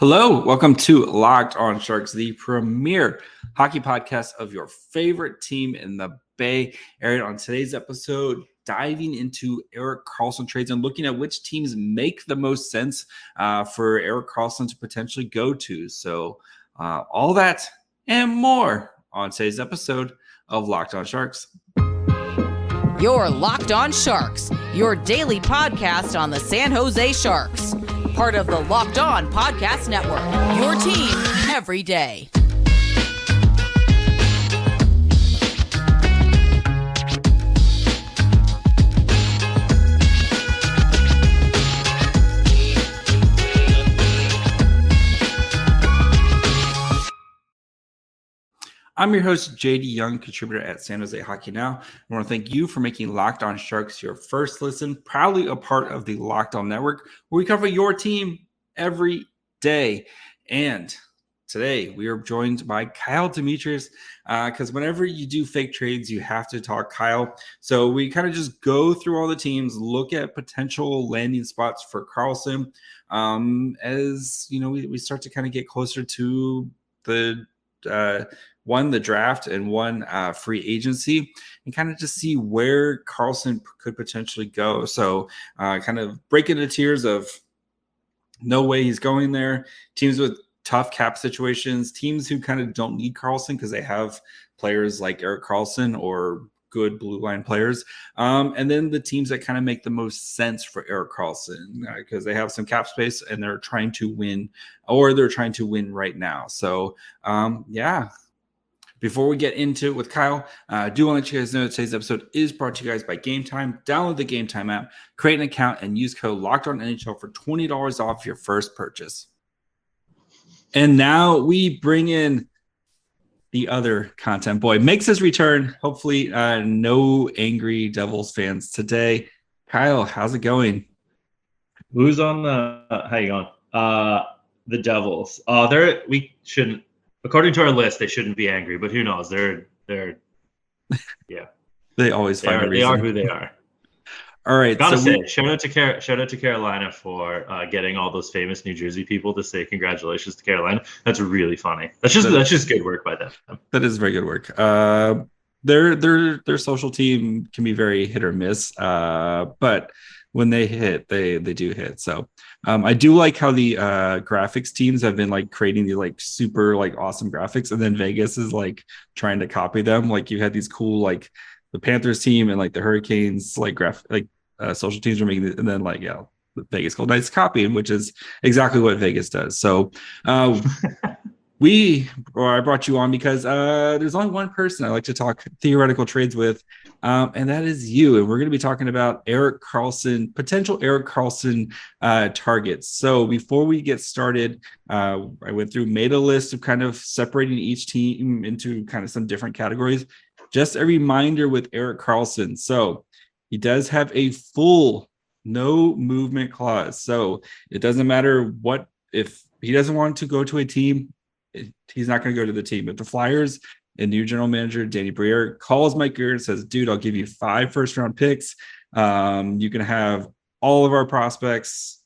Hello, welcome to Locked On Sharks, the premier hockey podcast of your favorite team in the Bay Area. On today's episode, diving into Erik Karlsson trades and looking at which teams make the most sense for Erik Karlsson to potentially go to. So all that and more on today's episode of Locked On Sharks. You're Locked On Sharks, your daily podcast on the San Jose Sharks. Part of the Locked On Podcast Network, your team every day. I'm your host, JD Young, contributor at San Jose Hockey Now. I want to thank you for making Locked On Sharks your first listen, proudly a part of the Locked On Network, where we cover your team every day. And today we are joined by Kyle Demetrius, because whenever you do fake trades, you have to talk Kyle. So we kind of just go through all the teams, look at potential landing spots for Karlsson. As you know, we start to kind of get closer to the the draft and free agency, and kind of just see where Karlsson could potentially go. So kind of break into tiers of no way he's going there, teams with tough cap situations, teams who kind of don't need Karlsson because they have players like Erik Karlsson or good blue line players, and then the teams that kind of make the most sense for Erik Karlsson because they have some cap space and they're trying to win, or they're trying to win right now. So before we get into it with Kyle, I do want to let you guys know that today's episode is brought to you guys by Gametime. Download the Gametime app, create an account, and use code LOCKEDONNHL for $20 off your first purchase. And now we bring in the other content boy. Makes his return. Hopefully no angry Devils fans today. Kyle, how's it going? Who's on the how you going? The Devils. We shouldn't, according to our list, they shouldn't be angry, but who knows? They're yeah. They always find a reason. They are who they are. All right. Gotta say, shout out to Carolina for getting all those famous New Jersey people to say congratulations to Carolina. That's really funny. That's just good work by them. That is very good work. Their social team can be very hit or miss, but when they hit, they do hit. So I do like how the graphics teams have been like creating these like super like awesome graphics, and then Vegas is like trying to copy them. Like you had these cool like the Panthers team and like the Hurricanes like social teams are making it, and then like the Vegas Golden Knights copying, which is exactly what Vegas does. So I brought you on because there's only one person I like to talk theoretical trades with, and that is you. And we're going to be talking about potential Erik Karlsson targets. So before we get started, I made a list of kind of separating each team into kind of some different categories. Just a reminder with Erik Karlsson. So he does have a full no movement clause. So it doesn't matter if he doesn't want to go to a team, he's not going to go to the team. If the Flyers and new general manager Danny Briere calls Mike Gear and says, dude, I'll give you 5 first-round picks. You can have all of our prospects,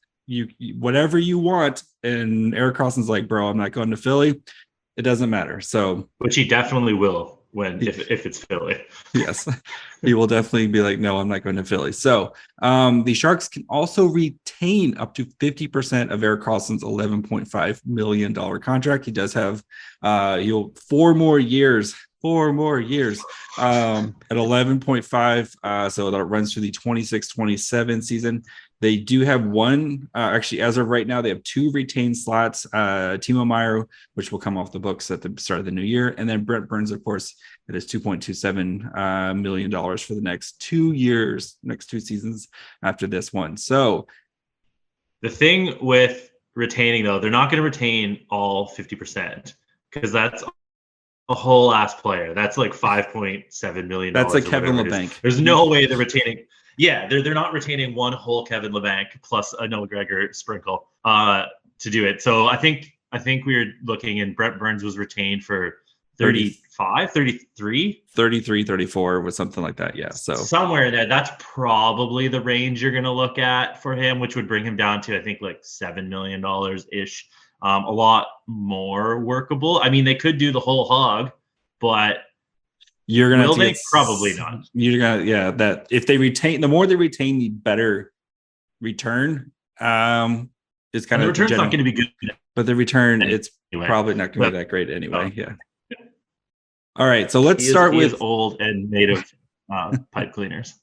whatever you want. And Erik Karlsson's like, bro, I'm not going to Philly. It doesn't matter. So, which he definitely will if it's Philly. Yes, he will definitely be like, no, I'm not going to Philly. So the Sharks can also retain up to 50% of Erik Karlsson's $11.5 million contract. He does have 4 more years at 11.5. So that runs through the 26-27 season. They do have one, actually, as of right now, they have 2 retained slots. Timo Meier, which will come off the books at the start of the new year. And then Brent Burns, of course, it is $2.27 million for the next 2 seasons after this one. So the thing with retaining, though, they're not going to retain all 50% because that's a whole ass player. That's like $5.7 million. That's like Kevin LeBanc. There's no way they're retaining. Yeah, they're not retaining one whole Kevin LeBanc plus a Noah Gregor sprinkle to do it. So I think we were looking, and Brent Burns was retained for 35, 33? 33, 34 was something like that. Yeah. So somewhere in there, that's probably the range you're going to look at for him, which would bring him down to, I think, like $7 million ish a lot more workable. I mean, they could do the whole hog, but you're gonna will they? Probably not. You're gonna that if they retain, the more they retain, the better return. It's kind and the of return's not going to be good, but the return anyway. It's probably not going to be that great anyway. Oh. Yeah. All right, so let's start with old and made of pipe cleaners.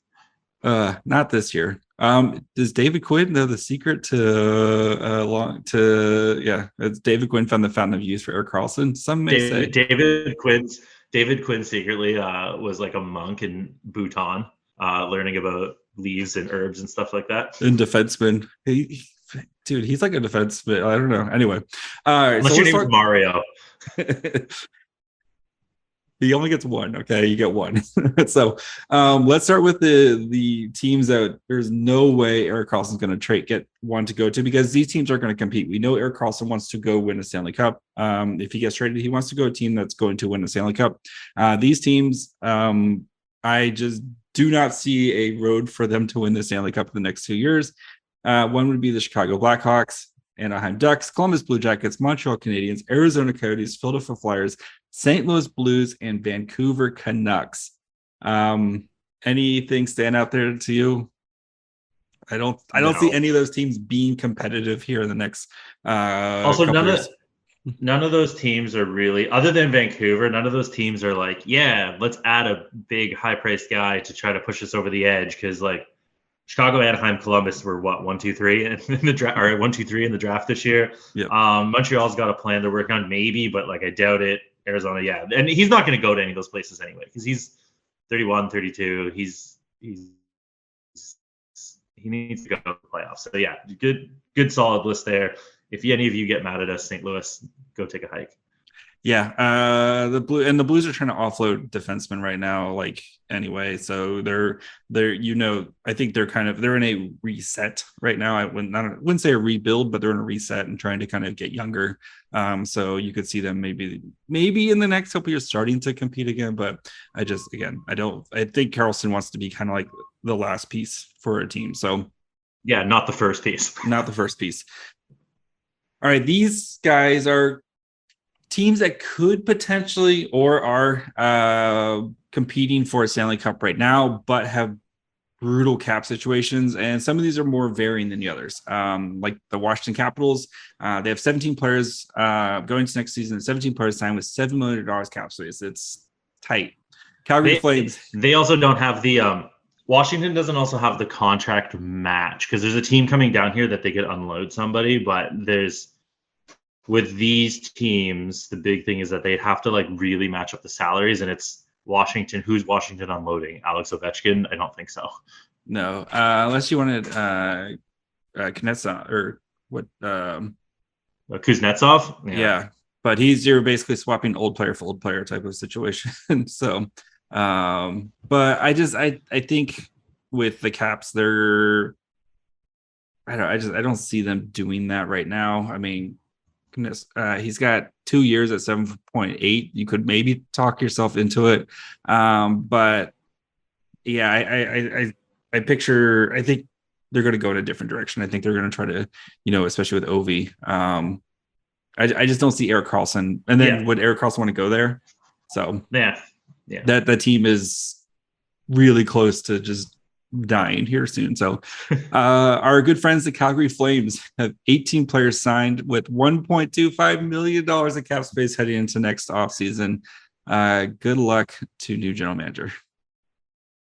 Not this year. Does David Quinn know the secret to it's David Quinn found the fountain of youth for Erik Karlsson. Some may say David Quinn secretly was like a monk in Bhutan, learning about leaves and herbs and stuff like that. And defenseman. He's like a defenseman. I don't know. Anyway, all right. Unless your name is Mario. He only gets one. Okay, you get one. So let's start with the teams that there's no way Erik Karlsson's going to want to go to, because these teams are going to compete. We know Erik Karlsson wants to go win a Stanley Cup. If he gets traded, he wants to go to a team that's going to win a Stanley Cup. These teams, I just do not see a road for them to win the Stanley Cup in the next 2 years. One would be the Chicago Blackhawks, Anaheim Ducks, Columbus Blue Jackets, Montreal Canadiens, Arizona Coyotes, Philadelphia Flyers, St. Louis Blues, and Vancouver Canucks. Anything stand out there to you? I don't see any of those teams being competitive here in the next also none of those teams are really, other than Vancouver, none of those teams are like, yeah, let's add a big high priced guy to try to push us over the edge, because like Chicago, Anaheim, Columbus were what 1, 2, 3 in the draft, or 1, 2, 3 in the draft this year. Yep. Montreal's got a plan they're working on, maybe, but like I doubt it. Arizona, yeah, and he's not going to go to any of those places anyway, because he's 31, 32. He needs to go to the playoffs. So yeah, good solid list there. If any of you get mad at us, St. Louis, go take a hike. Yeah, the Blues are trying to offload defensemen right now, like anyway. So they're I think they're in a reset right now. I wouldn't say a rebuild, but they're in a reset and trying to kind of get younger. So you could see them maybe in the next couple of years starting to compete again. But I think Karlsson wants to be kind of like the last piece for a team. So yeah, not the first piece. Not the first piece. All right, these guys are teams that could potentially or are competing for a Stanley Cup right now, but have brutal cap situations. And some of these are more varying than the others. Like the Washington Capitals, they have 17 players going to next season, 17 players signed with $7 million cap space. It's tight. Calgary Flames. They also don't have the Washington doesn't also have the contract match, because there's a team coming down here that they could unload somebody, but with these teams, the big thing is that they'd have to like really match up the salaries, and it's Washington. Who's Washington unloading? Alex Ovechkin? I don't think so. No, unless you wanted Kuznetsov or what? Kuznetsov? Yeah, but you're basically swapping old player for old player type of situation. So, but I think with the Caps, I don't see them doing that right now. I mean, he's got 2 years at 7.8. You could maybe talk yourself into it, but yeah, I think they're going to go in a different direction. I think they're going to try to, especially with Ovi. I just don't see Erik Karlsson, and then would Erik Karlsson want to go there? So yeah, that team is really close to just dying here soon. So our good friends, the Calgary Flames, have 18 players signed with $1.25 million in cap space heading into next offseason. Good luck to new general manager.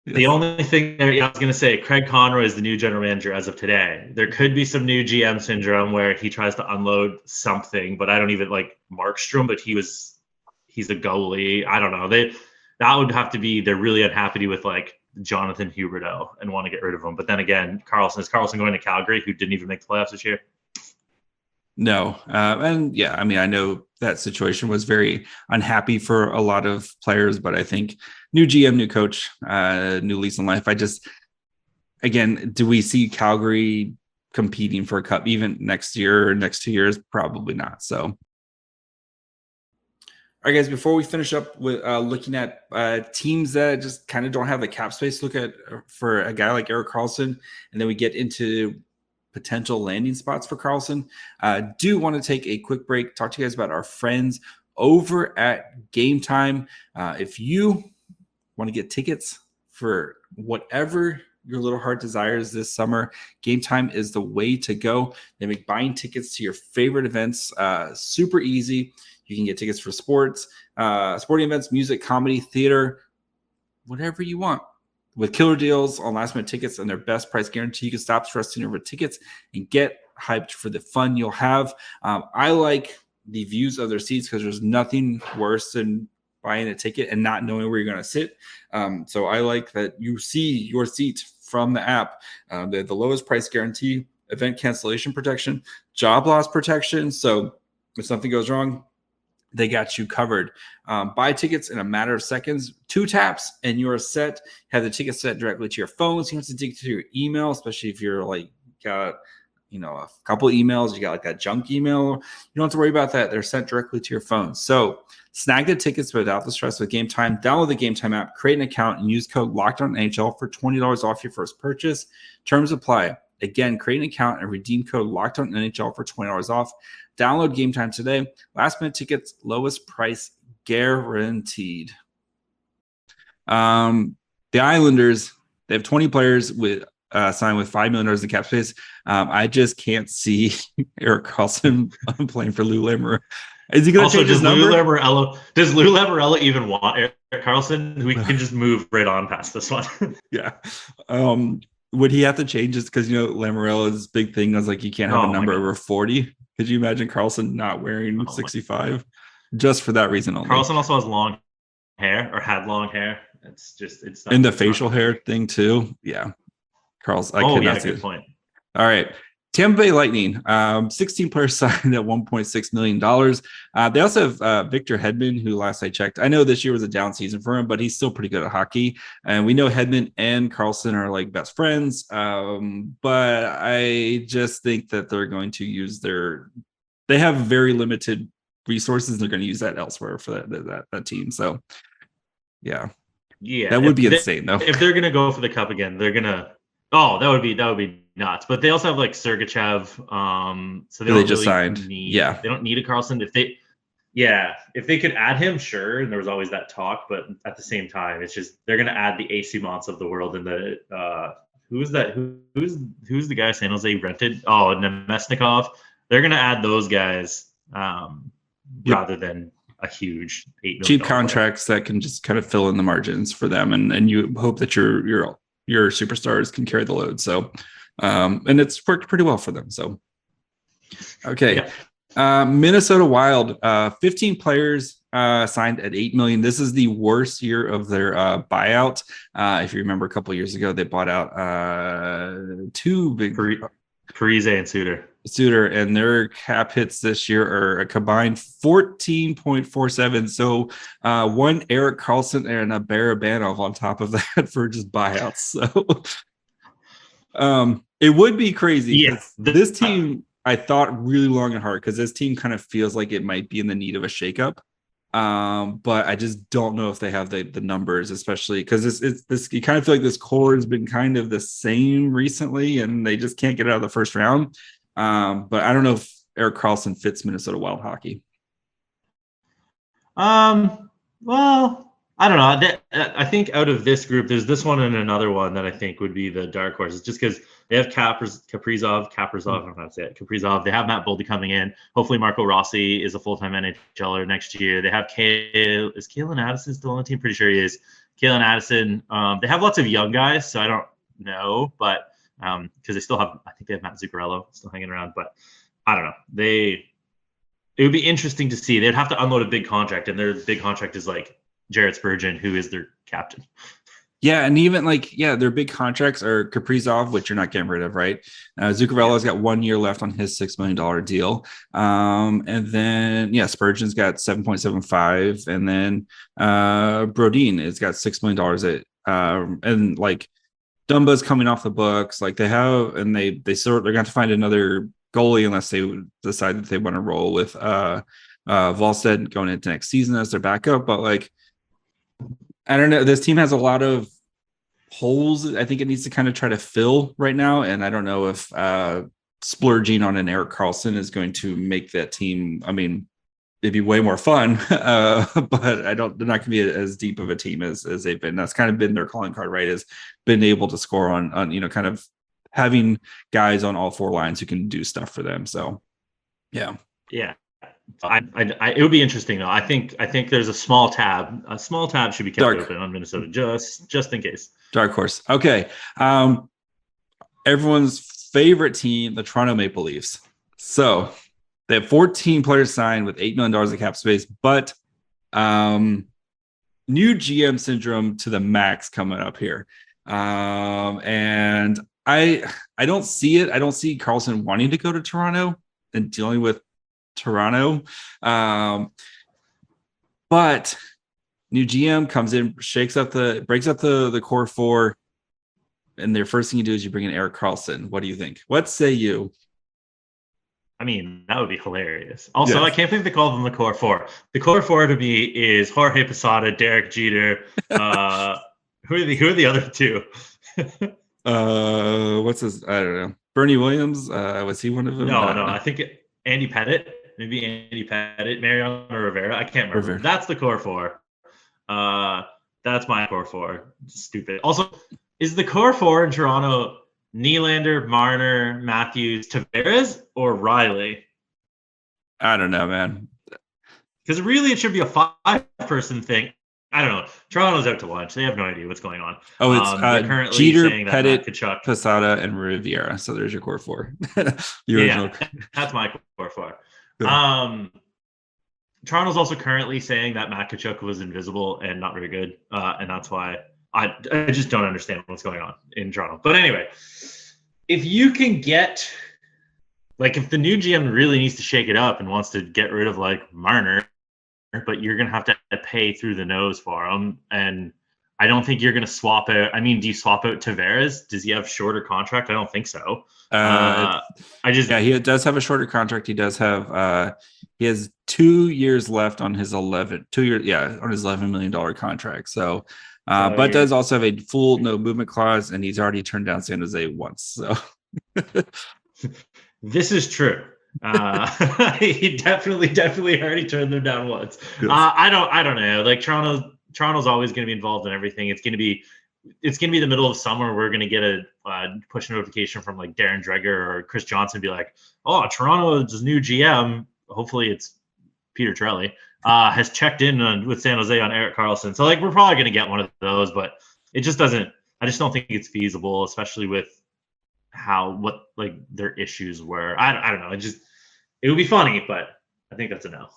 The only thing there, I was going to say, Craig Conroy is the new general manager as of today. There could be some new GM syndrome where he tries to unload something, but I don't even like Markstrom, but he's a goalie. I don't know. That would have to be, they're really unhappy with like Jonathan Huberdeau and want to get rid of him. But then again, is Karlsson going to Calgary, who didn't even make the playoffs this year? No. And yeah, I mean, I know that situation was very unhappy for a lot of players, but I think new GM, new coach, new lease on life. Again, do we see Calgary competing for a cup even next year or next 2 years? Probably not. So, all right, guys, before we finish up with looking at teams that just kind of don't have the cap space, look at for a guy like Erik Karlsson, and then we get into potential landing spots for Karlsson. Do want to take a quick break, talk to you guys about our friends over at Gametime. If you want to get tickets for whatever your little heart desires this summer, Gametime is the way to go. They make buying tickets to your favorite events super easy. You can get tickets for sports, sporting events, music, comedy, theater, whatever you want. With killer deals on last-minute tickets and their best price guarantee, you can stop stressing over tickets and get hyped for the fun you'll have. I like the views of their seats because there's nothing worse than buying a ticket and not knowing where you're going to sit. So I like that you see your seat from the app. They have the lowest price guarantee, event cancellation protection, job loss protection. So if something goes wrong, they got you covered. Buy tickets in a matter of seconds, 2 taps, and you're set. Have the ticket set directly to your phone. So you have to dig to your email, especially if you're like got a couple emails, you got like that junk email. You don't have to worry about that. They're sent directly to your phone. So snag the tickets without the stress with Gametime. Download the Gametime app, create an account, and use code LOCKEDONNHL for $20 off your first purchase. Terms apply. Again, create an account and redeem code LOCKEDONNHL for $20 off. Download Gametime today. Last minute tickets, lowest price guaranteed. The Islanders, they have 20 players with signed with $5 million in cap space. I just can't see Erik Karlsson playing for Lou Lamoriello. Is he going to change his number? Does Lou Lamoriello even want Erik Karlsson? We can just move right on past this one. Yeah. Would he have to change this? Because, Lamoriello's big thing was like, you can't have a number over 40. Could you imagine Karlsson not wearing 65? Just for that reason only. Karlsson also has long hair, or had long hair. It's not, and the facial hair thing too. Yeah. Karlsson. Good point. All right. Tampa Bay Lightning, 16 players signed at $1.6 million. They also have Victor Hedman, who last I checked, I know this year was a down season for him, but he's still pretty good at hockey. And we know Hedman and Karlsson are like best friends. But I just think that they're going to use they have very limited resources. They're going to use that elsewhere for that team. So, yeah. Yeah. That would be insane, though. If they're going to go for the cup again, they're going to. Oh, that would be nuts. But they also have like Sergachev. So they just signed. They don't need a Karlsson. If they could add him, sure. And there was always that talk, but at the same time, it's just they're gonna add the AC Monts of the world and the who's the guy San Jose rented? Oh, Nemesnikov. They're gonna add those guys rather than a huge $8 million cheap contracts that can just kind of fill in the margins for them, and you hope that your superstars can carry the load. So, and it's worked pretty well for them. So, okay. Yeah. Minnesota Wild, 15 players signed at $8 million. This is the worst year of their buyout. If you remember a couple of years ago, they bought out 2 big Parise and Suter, and their cap hits this year are a combined 14.47. So one Erik Karlsson and a Barabanov on top of that for just buyouts. So it would be crazy. Yes. This team, I thought really long and hard because this team kind of feels like it might be in the need of a shakeup. But I just don't know if they have the numbers, especially because you kind of feel like this core has been kind of the same recently, and they just can't get out of the first round. But I don't know if Erik Karlsson fits Minnesota Wild hockey. Well, I don't know. I think out of this group, there's this one and another one that I think would be the dark horses, just because they have Kaprizov. I don't know how to say it. Kaprizov. They have Matt Boldy coming in. Hopefully, Marco Rossi is a full-time NHLer next year. They have Is Kalen Addison still on the team? Pretty sure he is. Kalen Addison. They have lots of young guys, so I don't know, but because they still have, I think they have Matt Zuccarello still hanging around, but I don't know. It would be interesting to see. They'd have to unload a big contract, and their big contract is like Jared Spurgeon, who is their captain. Yeah, and even their big contracts are Kaprizov, which you're not getting rid of, right? Zuccarello's got 1 year left on his $6 million deal. And then, Spurgeon's got 7.75, and then Brodin has got $6 million and like Dumba's coming off the books. Like they have, and they're going to have to find another goalie unless they decide that they want to roll with Volstead going into next season as their backup. But like, I don't know. This team has a lot of holes I think it needs to kind of try to fill right now. And I don't know if splurging on an Erik Karlsson is going to make that team. I mean, it'd be way more fun, but they're not going to be as deep of a team as they've been. That's kind of been their calling card, right? Has been able to score on kind of having guys on all four lines who can do stuff for them. So, yeah. It would be interesting though. I think there's a small tab. A small tab should be kept open on Minnesota just in case. Dark horse. Okay. Everyone's favorite team, the Toronto Maple Leafs. So they have 14 players signed with $8 million of cap space, but new GM syndrome to the max coming up here. And I don't see it. I don't see Karlsson wanting to go to Toronto and dealing with Toronto. But new GM comes in, breaks up the core four, and their first thing you do is you bring in Erik Karlsson. What do you think? What say you? I mean, that would be hilarious. Also, yes. I can't believe they call them the core four. The core four to me is Jorge Posada, Derek Jeter. Who are the other two? What's his? I don't know. Bernie Williams. Was he one of them? No. I think Andy Pettitte. Maybe Andy Pettitte, Mariano Rivera. I can't remember. That's the core four. That's my core four. Stupid. Also, is the core four in Toronto Nylander, Marner, Matthews, Tavares, or Riley? I don't know, man. Because really, it should be a 5-person thing. I don't know. Toronto's out to lunch. They have no idea what's going on. Oh, it's Jeter, Pettitte, Posada, and Rivera. So there's your core four. Yeah, that's my core four. Toronto's also currently saying that Matt Tkachuk was invisible and not very good, and that's why I just don't understand what's going on in Toronto. But anyway, if you can get, like, if the new GM really needs to shake it up and wants to get rid of like Marner, but you're gonna have to pay through the nose for him, and I don't think you're gonna swap out. I mean, do you swap out Tavares? Does he have shorter contract? I don't think so. He does have a shorter contract. He does have he has 2 years left on his $11 million contract. So but does also have a full no movement clause, and he's already turned down San Jose once. So this is true. He definitely already turned them down once. Yes. I don't know. Like Toronto's always going to be involved in everything. It's going to be the middle of summer. We're going to get a push notification from like Darren Dreger or Chris Johnson, be like, "Oh, Toronto's new GM. Hopefully it's Peter Chiarelli has checked in with San Jose on Erik Karlsson." So like we're probably going to get one of those, but it just doesn't. I just don't think it's feasible, especially with what their issues were. I don't know. It would be funny, but I think that's a no.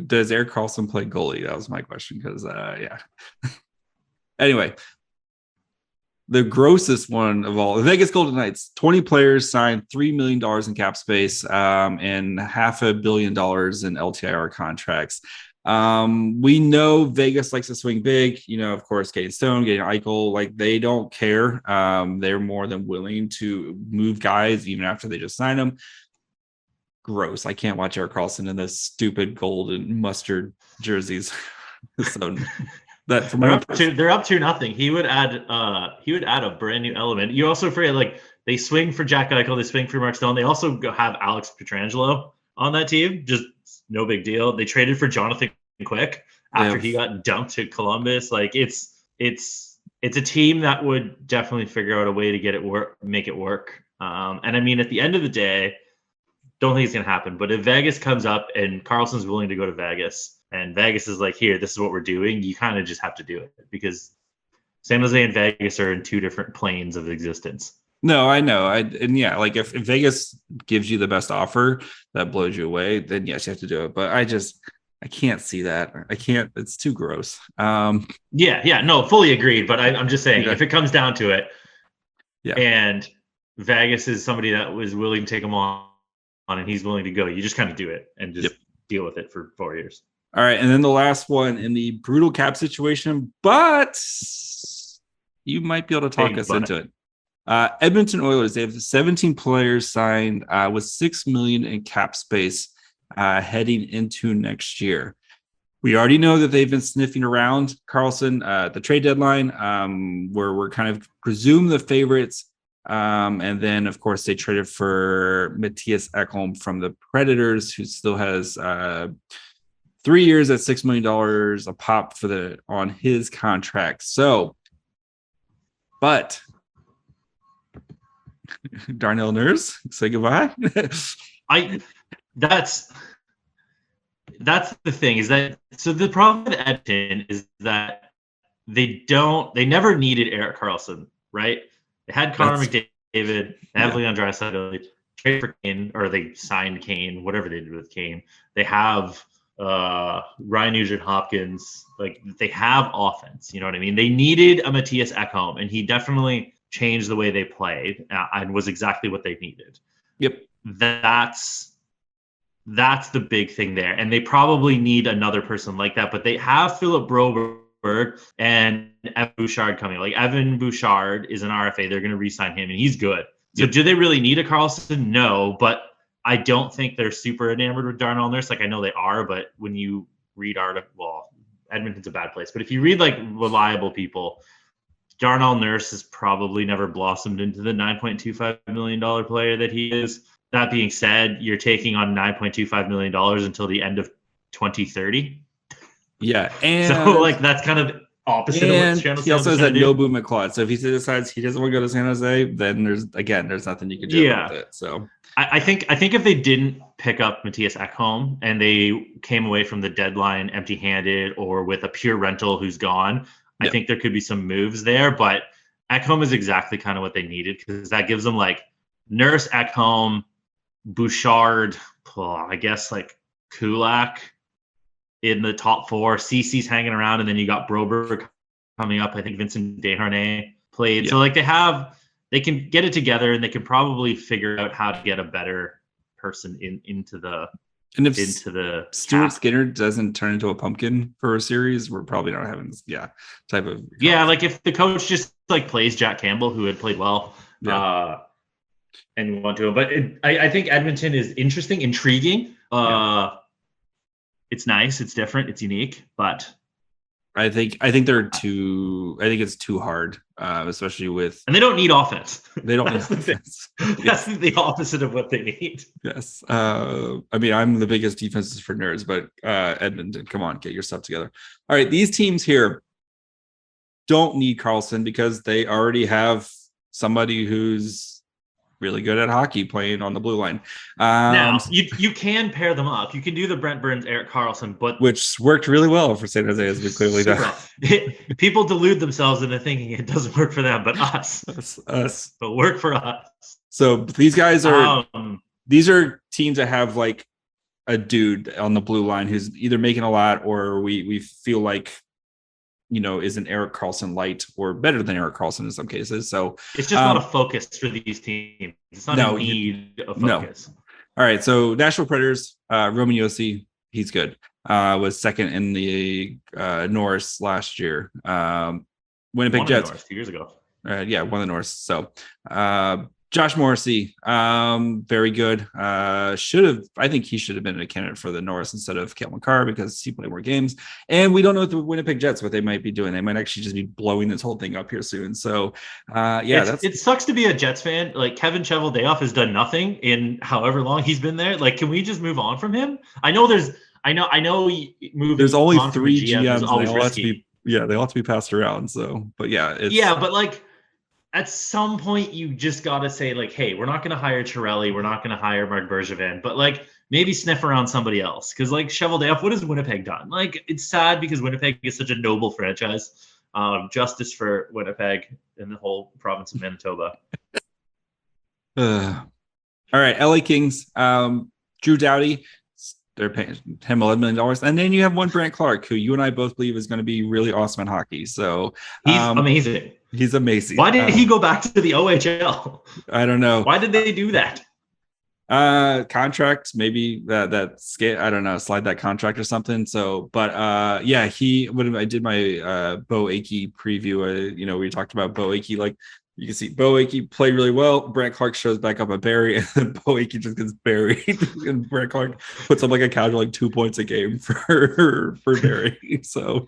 Does Erik Karlsson play goalie? That was my question, because yeah. Anyway, the grossest one of all, the Vegas Golden Knights, 20 players signed $3 million in cap space and $500 million in LTIR contracts. We know Vegas likes to swing big, of course, getting Stone, getting Eichel, like they don't care. They're more than willing to move guys even after they just sign them. Gross. I can't watch Erik Karlsson in those stupid gold and mustard jerseys. So that for they're up to nothing. He would add a brand new element. You also forget, like, they swing for Jack Eichel, they swing for Mark Stone. They also have Alex Pietrangelo on that team. Just no big deal. They traded for Jonathan Quick after he got dumped to Columbus. Like it's a team that would definitely figure out a way to make it work. And I mean, at the end of the day, don't think it's going to happen. But if Vegas comes up and Karlsson's willing to go to Vegas and Vegas is like, here, this is what we're doing, you kind of just have to do it, because San Jose and Vegas are in two different planes of existence. No, I know. Like if Vegas gives you the best offer that blows you away, then yes, you have to do it. But I can't see that. I can't. It's too gross. No, fully agreed. But I'm just saying, if it comes down to it, and Vegas is somebody that was willing to take him on and he's willing to go, you just kind of do it and just deal with it for 4 years. All right, and then the last one in the brutal cap situation, but you might be able to talk us into it. Edmonton Oilers, they have 17 players signed with $6 million in cap space heading into next year. We already know that they've been sniffing around Karlsson at the trade deadline, where we're kind of presume the favorites And then, of course, they traded for Matthias Ekholm from the Predators, who still has 3 years at $6 million a pop on his contract. So, but Darnell Nurse, say goodbye. That's the thing, is that so the problem with Edmonton is that they never needed Erik Karlsson, right? They had Connor McDavid, they have Leon Draisaitl, trade for Kane, or they signed Kane, whatever they did with Kane. They have Ryan Nugent-Hopkins, like they have offense, you know what I mean? They needed a Matthias Ekholm, and he definitely changed the way they played and was exactly what they needed. Yep. That's the big thing there. And they probably need another person like that, but they have Philip Broberg and Evan Bouchard coming. Like Evan Bouchard is an RFA. They're going to re-sign him, and he's good. So do they really need a Karlsson? No, but I don't think they're super enamored with Darnell Nurse. Like I know they are, but when you read Edmonton's a bad place. But if you read like reliable people, Darnell Nurse has probably never blossomed into the $9.25 million player that he is. That being said, you're taking on $9.25 million until the end of 2030. Yeah, and so like that's kind of opposite of what San Jose. He also has that no boom McLeod. So if he decides he doesn't want to go to San Jose, then there's nothing you can do about it. So I think if they didn't pick up Matthias Ekholm and they came away from the deadline empty-handed or with a pure rental who's gone, I think there could be some moves there. But Ekholm is exactly kind of what they needed, because that gives them like Nurse, Ekholm, Bouchard, I guess like Kulak in the top four. CC's hanging around, and then you got Broberg coming up. I think Vincent Desharnais played. So like they can get it together, and they can probably figure out how to get a better person into the Stuart Skinner doesn't turn into a pumpkin for a series, we're probably not having this type of like if the coach just like plays Jack Campbell, who had played well, and you want to. But I think Edmonton is interesting, intriguing. It's nice, it's different, it's unique, but I think it's too hard, especially with, and they don't need offense. They don't need offense. That's the opposite of what they need. Yes. I mean, I'm the biggest defenses for nerds, but Edmonton, come on, get your stuff together. All right, these teams here don't need Karlsson because they already have somebody who's really good at hockey playing on the blue line. Now you can pair them up. You can do the Brent Burns, Erik Karlsson, but which worked really well for San Jose, as we clearly done. People delude themselves into thinking it doesn't work for them, but us, but work for us. So these guys are these are teams that have like a dude on the blue line who's either making a lot, or we feel like, you know, is an Erik Karlsson light or better than Erik Karlsson in some cases. So it's just not a focus for these teams. It's not a need of focus. All right. So Nashville Predators, Roman Josi, he's good. Was second in the Norris last year. Winnipeg Jets 2 years ago. Won the Norris. So Josh Morrissey, very good. I think he should have been a candidate for the Norris instead of Cale Makar because he played more games. And we don't know the Winnipeg Jets what they might be doing. They might actually just be blowing this whole thing up here soon. So it sucks to be a Jets fan. Like Kevin Cheveldayoff has done nothing in however long he's been there. Like, can we just move on from him? I know there's only 3 GMs. They ought to be passed around. So, but but like, at some point, you just got to say, like, hey, we're not going to hire Chiarelli. We're not going to hire Mark Bergevin. But, like, maybe sniff around somebody else. Because, like, Cheveldayoff, what has Winnipeg done? Like, it's sad because Winnipeg is such a noble franchise. Justice for Winnipeg and the whole province of Manitoba. All right, LA Kings. Drew Doughty. They're paying him $11 million. And then you have one Brant Clark, who you and I both believe is going to be really awesome in hockey. So he's amazing. He's amazing. Why did he go back to the OHL? I don't know. Why did they do that? Contract, maybe that scale. I don't know. Slide that contract or something. So, but I did my Bo Akey preview. We talked about Bo Akey. Like, you can see Bo Akey played really well. Brant Clark shows back up at Barrie, and then Bo Akey just gets buried. And Brant Clark puts up like a casual 2 points a game for Barrie. So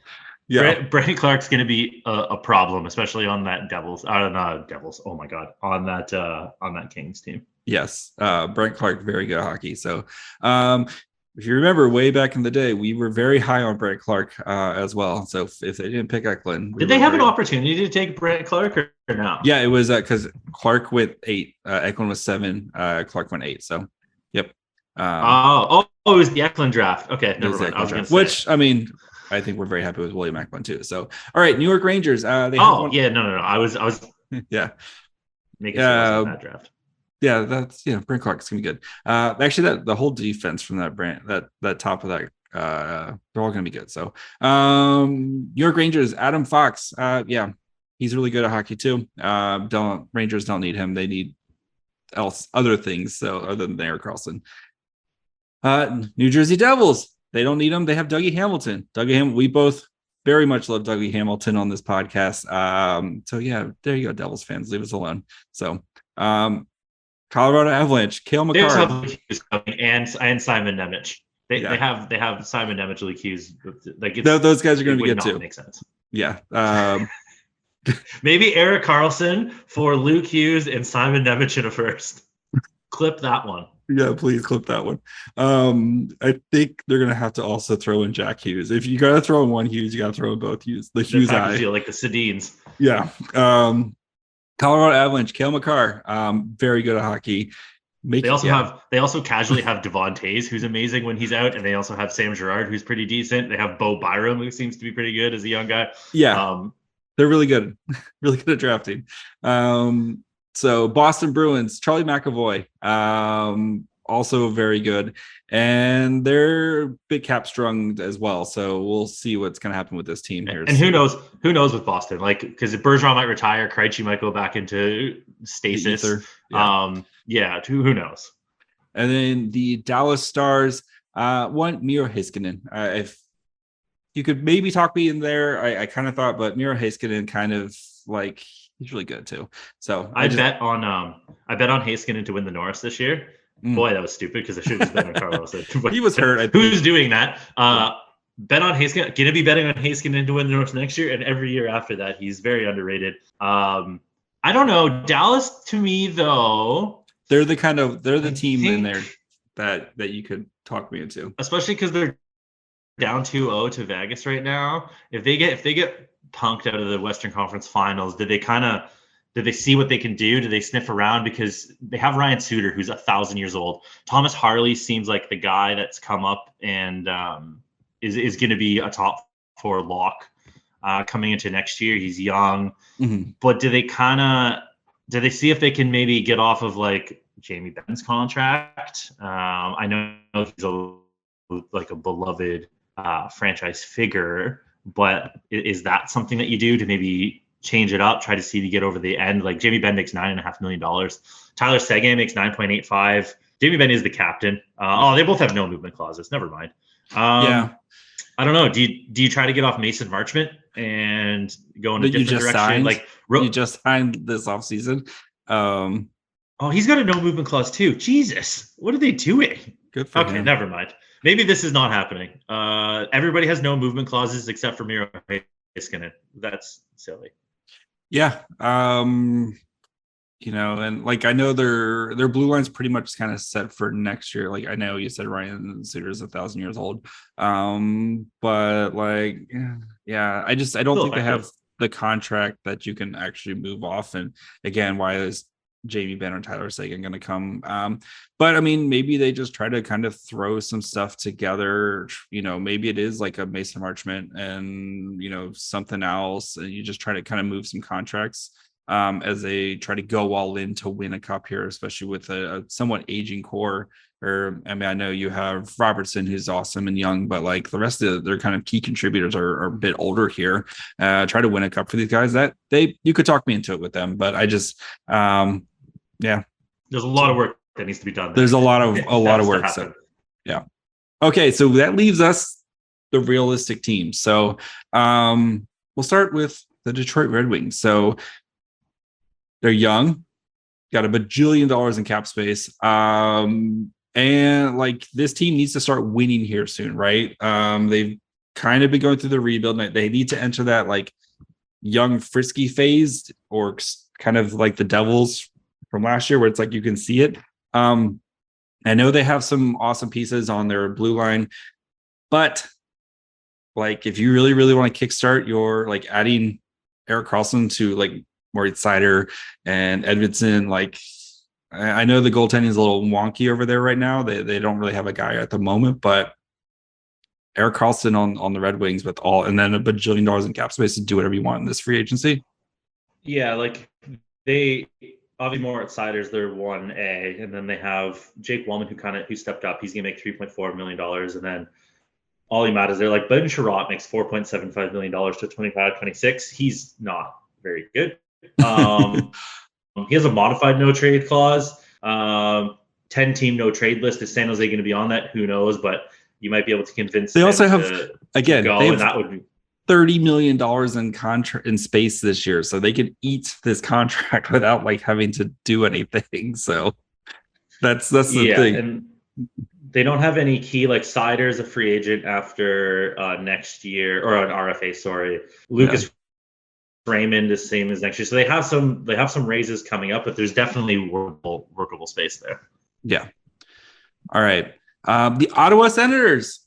Yeah. Brent Clark's going to be a problem, especially on that Devils. Not Devils. Oh my God, on that Kings team. Yes, Brent Clark, very good at hockey. So, if you remember, way back in the day, we were very high on Brent Clark as well. So if they didn't pick Eklund, did they have an opportunity to take Brent Clark or no? Yeah, it was because Clark went 8, Eklund was 7, Clark went 8. So, yep. It was the Eklund draft. Okay, never mind. I was going to say. Which, I mean, I think we're very happy with William Eklund too. So, all right, New York Rangers. No. I was yeah, making sure it wasn't that draft. Yeah, that's Brent Clark's gonna be good. Actually, that the whole defense from that brand, that top of that, they're all gonna be good. So, New York Rangers, Adam Fox. Yeah, he's really good at hockey too. Rangers don't need him; they need other things. So, other than Erik Karlsson, New Jersey Devils, they don't need him. They have Dougie Hamilton. We both very much love Dougie Hamilton on this podcast. So yeah, there you go, Devils fans, leave us alone. So, Colorado Avalanche, Cale Makar, and Simon Nemec. They have Simon Nemec, Luke Hughes. Like those guys are going to be good too. Makes sense. Yeah. Maybe Erik Karlsson for Luke Hughes and Simon Nemec in a first. Clip that one. Yeah, please clip that one. I think they're going to have to also throw in Jack Hughes. If you got to throw in one Hughes, you got to throw in both Hughes. The Hughes eye, like the Sedins. Yeah. Colorado Avalanche, Cale Makar, very good at hockey. They also casually have Devon Tays, who's amazing when he's out, and they also have Sam Girard, who's pretty decent. They have Bo Byram, who seems to be pretty good as a young guy. Yeah, they're really good, really good at drafting. So Boston Bruins, Charlie McAvoy, also very good, and they're big cap strung as well. So we'll see what's going to happen with this team here. And who knows with Boston? Like, because Bergeron might retire, Krejci might go back into stasis. Who knows? And then the Dallas Stars, Miro Heiskanen. If you could maybe talk me in there, I kind of thought, but Miro Heiskanen kind of like he's really good too. So I bet on Heiskanen to win the Norris this year. Boy, that was stupid because I should have bet on Carlos. He was hurt. Who's doing that? Bet on Heiskanen. Gonna be betting on Heiskanen to win the Norris next year, and every year after that, he's very underrated. I don't know. Dallas, to me, though, they're the team in there that you could talk me into, especially because they're down 2-0 to Vegas right now. If they get punked out of the Western Conference Finals, did they see what they can do? Do they sniff around? Because they have Ryan Suter, who's 1,000 years old. Thomas Harley seems like the guy that's come up and is going to be a top 4 lock coming into next year. He's young, but do they see if they can maybe get off of like Jamie Benn's contract? I know he's a beloved franchise figure, but is that something that you do to maybe change it up, try to see to get over the end? Like Jamie Benn makes $9.5 million. Tyler Seguin makes 9.85. Jamie Benn is the captain. They both have no movement clauses. Never mind. I don't know. Do you try to get off Mason Marchment and go in a different direction? You just signed this offseason. He's got a no movement clause too. Jesus, what are they doing? Good for him. Okay, never mind. Maybe this is not happening. Everybody has no movement clauses except for Miro Heiskanen. That's silly. Yeah. And like I know their blue line's pretty much kind of set for next year. Like I know you said Ryan Suter's 1,000 years old. But like I don't think they have the contract that you can actually move off. And again, why is Jamie Benn or Tyler Seguin going to come? But I mean, maybe they just try to kind of throw some stuff together. Maybe it is like a Mason Marchment and something else, and you just try to kind of move some contracts as they try to go all in to win a cup here, especially with a somewhat aging core. I know you have Robertson, who's awesome and young, but like the rest of their kind of key contributors are a bit older here. Try to win a cup for these guys. That you could talk me into it with them, but I just there's a lot of work that needs to be done. There's a lot of work. So yeah. Okay, so that leaves us the realistic team. So we'll start with the Detroit Red Wings. So they're young, got $1 bajillion in cap space. And like this team needs to start winning here soon, right? They've kind of been going through the rebuild. They need to enter that like young frisky phase, or kind of like the Devils from last year, where it's like you can see it. I know they have some awesome pieces on their blue line, but like if you really, really want to kickstart your like adding Erik Karlsson to like Moritz Seider and Edmonton, like I know the goaltending is a little wonky over there right now. They don't really have a guy at the moment, but Erik Karlsson on the Red Wings with and then a bajillion dollars in cap space to do whatever you want in this free agency. Yeah, like they obviously more at Siders, they're 1A, and then they have Jake Wellman who stepped up. He's gonna make $3.4 million, and then Ollie Matters there. Like Ben Sherratt makes $4.75 million to 25-26. He's not very good. He has a modified no trade clause. 10-team no trade list. Is San Jose going to be on that? Who knows? But you might be able to convince. They also have they have that would be $30 million in contract in space this year, so they could eat this contract without like having to do anything. So that's the thing. And they don't have any key, like Sider's a free agent after next year, or an RFA. Sorry, Lucas Raymond is same as next year. So they have some raises coming up, but there's definitely workable space there. Yeah. All right. The Ottawa Senators.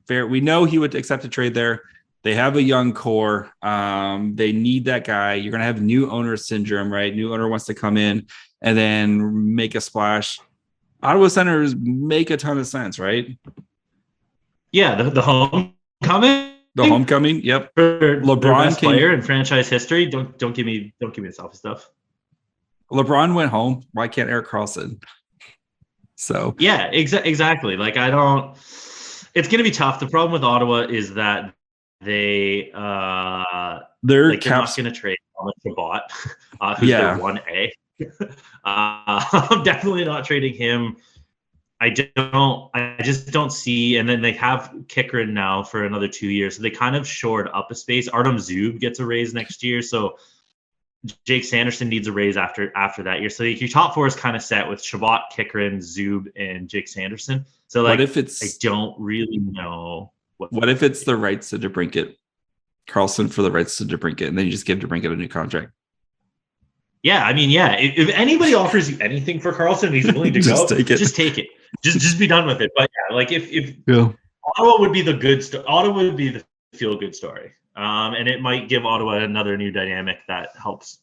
Fair. We know he would accept a trade there. They have a young core. They need that guy. You're going to have new owner syndrome, right? New owner wants to come in and then make a splash. Ottawa Senators make a ton of sense, right? Yeah, the homecoming. The homecoming. Yep. For LeBron best player in franchise history. Don't give me this office stuff. LeBron went home. Why can't Erik Karlsson? So yeah, exactly. Like it's going to be tough. The problem with Ottawa is that they're not going to trade Thomas Chabot, who's their 1A. I'm definitely not trading him. I just don't see. And then they have Kikrin now for another 2 years, so they kind of shored up a space. Artem Zub gets a raise next year, so Jake Sanderson needs a raise after that year. So your top four is kind of set with Chabot, Kikrin, Zub, and Jake Sanderson. So like, I don't really know. What if it's the rights to DeBrincat, Karlsson for the rights to DeBrincat, and then you just give DeBrincat a new contract? Yeah, I mean, yeah. If anybody offers you anything for Karlsson, and he's willing to just go. Take it. Just take it. Just be done with it. But yeah, like if Ottawa would be Ottawa would be the feel good story, and it might give Ottawa another new dynamic that helps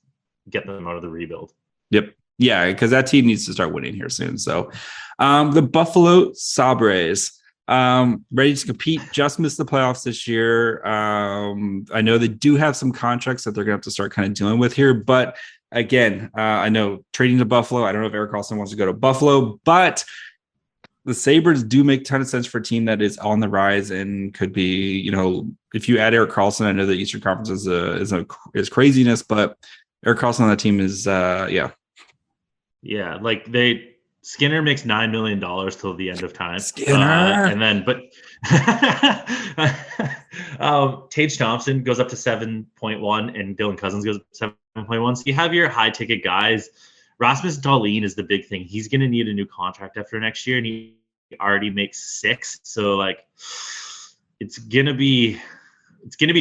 get them out of the rebuild. Yep. Yeah, because that team needs to start winning here soon. So, the Buffalo Sabres. Ready to compete, just missed the playoffs this year. I know they do have some contracts that they're going to have to start kind of dealing with here. But again, I know trading to Buffalo, I don't know if Erik Karlsson wants to go to Buffalo, but the Sabres do make a ton of sense for a team that is on the rise and could be, if you add Erik Karlsson, I know the Eastern Conference is craziness, but Erik Karlsson on that team is, yeah. Yeah, like Skinner makes $9 million till the end of time. Skinner, and then Tage Thompson goes up to 7.1, and Dylan Cousins goes up to 7.1. So you have your high ticket guys. Rasmus Dahlin is the big thing. He's going to need a new contract after next year, and he already makes 6. So like, it's gonna be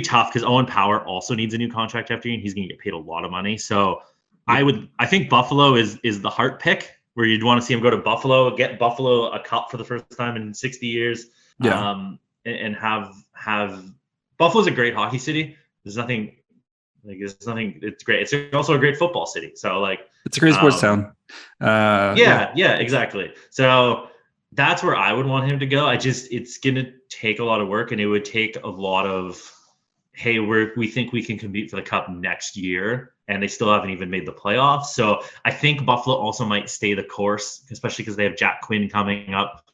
tough because Owen Power also needs a new contract after, and he's going to get paid a lot of money. So I think Buffalo is the heart pick, where you'd want to see him go to Buffalo, get Buffalo a cup for the first time in 60 years. Yeah. And have Buffalo's a great hockey city. It's great. It's also a great football city. So like, it's a great sports town. Yeah, exactly. So that's where I would want him to go. It's going to take a lot of work, and it would take a lot of, hey, we think we can compete for the cup next year, and they still haven't even made the playoffs. So I think Buffalo also might stay the course, especially because they have Jack Quinn coming up.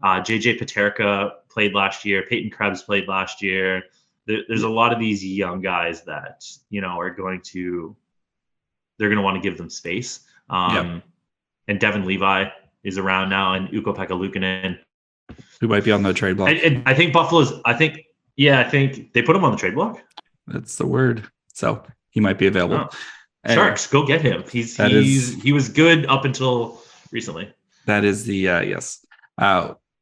JJ Paterka played last year. Peyton Krebs played last year. There's a lot of these young guys that, are going to want to give them space. And Devin Levi is around now, and Ukko-Pekka Luukkonen, who might be on the trade block. I think I think they put him on the trade block. That's the word. So he might be available. Oh. Anyway, Sharks, go get him. He was good up until recently. That is the yes.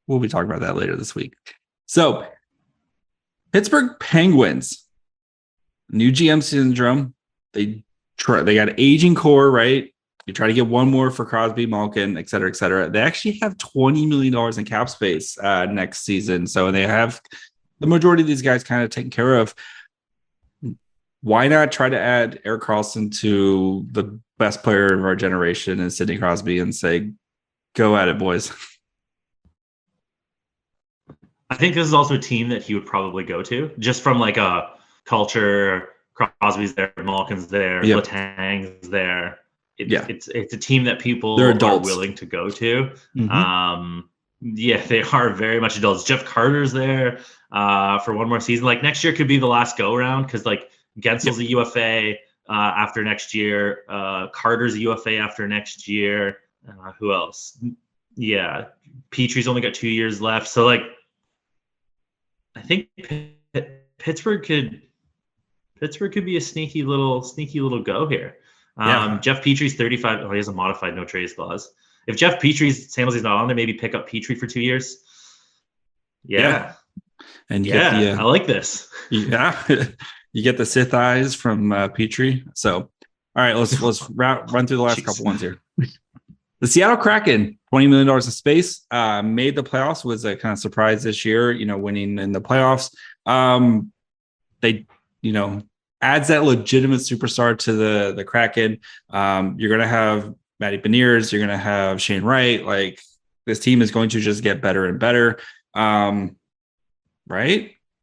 We'll be talking about that later this week. So Pittsburgh Penguins, new GM syndrome. They got an aging core, right? You try to get one more for Crosby, Malkin, et cetera, et cetera. They actually have $20 million in cap space next season. So they have the majority of these guys kind of taken care of. Why not try to add Erik Karlsson to the best player of our generation and Sidney Crosby and say, go at it, boys? I think this is also a team that he would probably go to, just from like a culture. Crosby's there, Malkin's there, Letang's there. It's a team that people are willing to go to. Mm-hmm. They are very much adults. Jeff Carter's there for one more season. Like next year could be the last go round because like Gensel's a UFA after next year. Carter's a UFA after next year. Who else? Yeah, Petry's only got 2 years left. So like, I think Pittsburgh could be a sneaky little go here. Jeff Petry's 35. Oh, he has a modified no trades clause. If Jeff Petry's Samuel's not on there, maybe pick up Petry for 2 years. Yeah. And I like this. Yeah. You get the Sith eyes from Petry. So, all right, let's run through the last couple ones here. The Seattle Kraken, $20 million of space, made the playoffs, was a kind of surprise this year, winning in the playoffs. They, adds that legitimate superstar to the Kraken. You're going to have Matty Beniers. You're going to have Shane Wright. Like, this team is going to just get better and better. Right?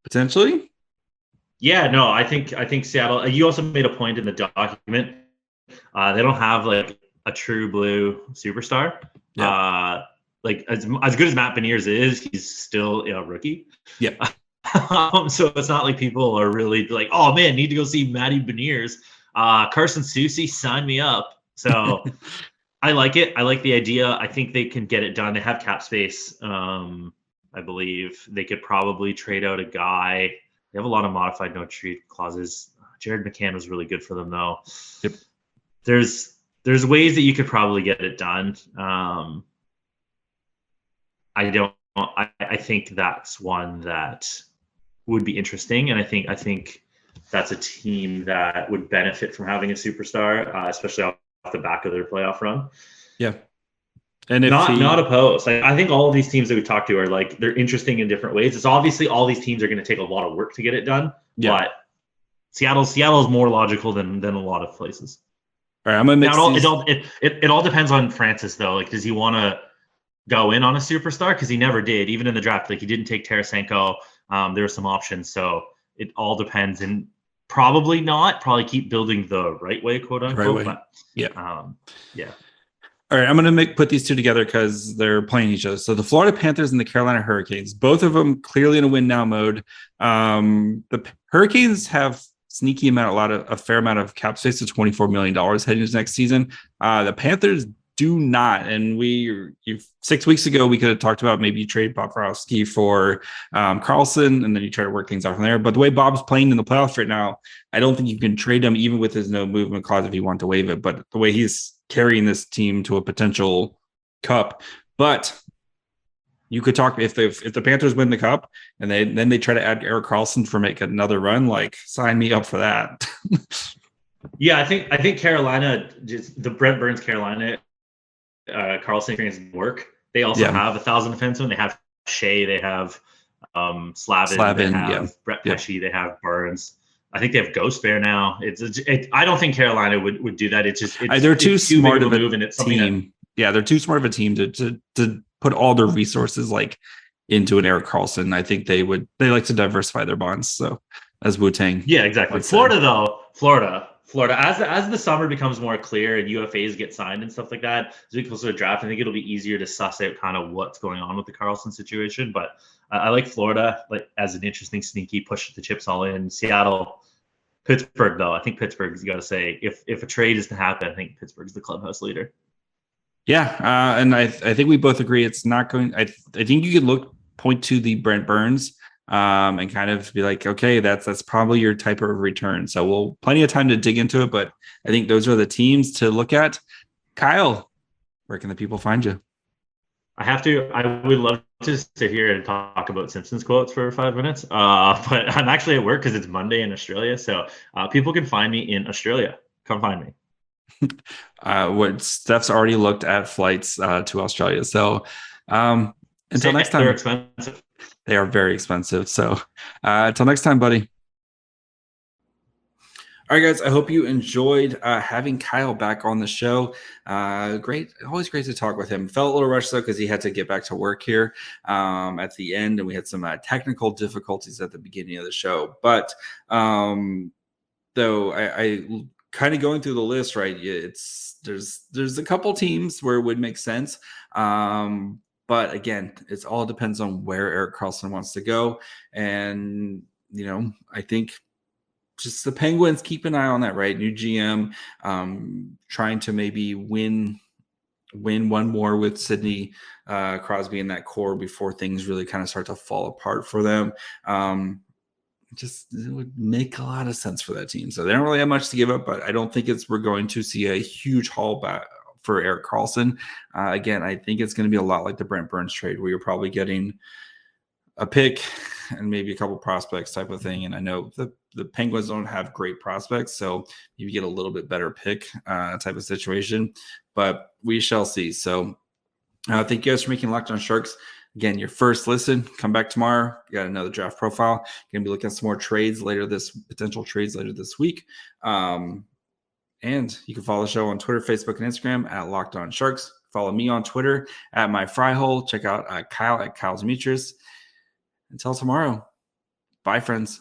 Potentially? Yeah, no, I think Seattle, you also made a point in the document. They don't have like a true blue superstar. Yeah. Like as good as Matt Beniers is, he's still a rookie. Yeah. So it's not like people are really like, oh man, need to go see Matty Beniers. Carson Soucy, sign me up. So I like it. I like the idea. I think they can get it done. They have cap space. I believe they could probably trade out a guy. They have a lot of modified no trade clauses. Jared McCann was really good for them though. Yep. There's ways that you could probably get it done. I think that's one that would be interesting, and I think that's a team that would benefit from having a superstar, especially off the back of their playoff run. Yeah, and if not opposed. I think all of these teams that we talked to are like, they're interesting in different ways. It's obviously all these teams are going to take a lot of work to get it done, but Seattle is more logical than a lot of places. All right, I'm gonna mix it all depends on Francis though. Like, does he want to go in on a superstar? Because he never did, even in the draft. Like, he didn't take Tarasenko. There were some options, so it all depends. And probably not. Probably keep building the right way, quote unquote. Right way. But, yeah. All right, I'm going to put these two together because they're playing each other. So the Florida Panthers and the Carolina Hurricanes, both of them clearly in a win now mode. The Hurricanes have a fair amount of cap space of $24 million heading into next season. The Panthers do not. And 6 weeks ago, we could have talked about maybe you trade Bobrovsky for Karlsson, and then you try to work things out from there. But the way Bob's playing in the playoffs right now, I don't think you can trade him even with his no movement clause if you want to waive it. But the way he's carrying this team to a potential cup. But you could talk if the Panthers win the cup and then they try to add Erik Karlsson for make another run, like, sign me up for that. Yeah, I think Carolina, just the Brent Burns Carolina Karlsson experience work. They also have 1,000 defensemen. They have Shea, they have Slavin, they have Brett Pesce, they have Burns. I think they have Ghost Bear now. I don't think Carolina would do that. They're too smart of a move, and it's team. They're too smart of a team to put all their resources like into an Erik Karlsson. I think they like to diversify their bonds. So as Wu-Tang. Yeah, exactly. Florida, as the summer becomes more clear and UFAs get signed and stuff like that, as we close to the draft, I think it'll be easier to suss out kind of what's going on with the Karlsson situation. But I like Florida as an interesting, sneaky push the chips all in. Seattle, Pittsburgh, though. I think Pittsburgh's, you got to say, if a trade is to happen, I think Pittsburgh's the clubhouse leader. Yeah, and I think we both agree it's not going. I think you could point to the Brent Burns and kind of be like, okay, that's probably your type of return. So we'll plenty of time to dig into it, but I think those are the teams to look at. Kyle, where can the people find you? I would love just sit here and talk about Simpsons quotes for 5 minutes. But I'm actually at work because it's Monday in Australia. So people can find me in Australia. Come find me. What Steph's already looked at flights to Australia. So until next time. They're expensive. They are very expensive. So until next time, buddy. All right, guys, I hope you enjoyed having Kyle back on the show. Great. Always great to talk with him. Felt a little rushed, though, because he had to get back to work here at the end, and we had some technical difficulties at the beginning of the show. But though I kind of going through the list, right, there's a couple teams where it would make sense. But, again, it all depends on where Erik Karlsson wants to go. And, I think – just the Penguins, keep an eye on that, right? New GM, trying to maybe win one more with Sidney Crosby in that core before things really kind of start to fall apart for them. It would make a lot of sense for that team. So they don't really have much to give up, but I don't think we're going to see a huge haul back for Erik Karlsson. Again, I think it's going to be a lot like the Brent Burns trade, where you're probably getting a pick and maybe a couple prospects type of thing. And I know the Penguins don't have great prospects, so you get a little bit better pick type of situation, but we shall see. So thank you guys for making Locked On Sharks. Again, your first listen. Come back tomorrow. You got another draft profile. Going to be looking at some more potential trades later this week. And you can follow the show on Twitter, Facebook, and Instagram at Locked On Sharks. Follow me on Twitter at MyFryHole. Check out Kyle at Kyle Demetrius. Until tomorrow. Bye, friends.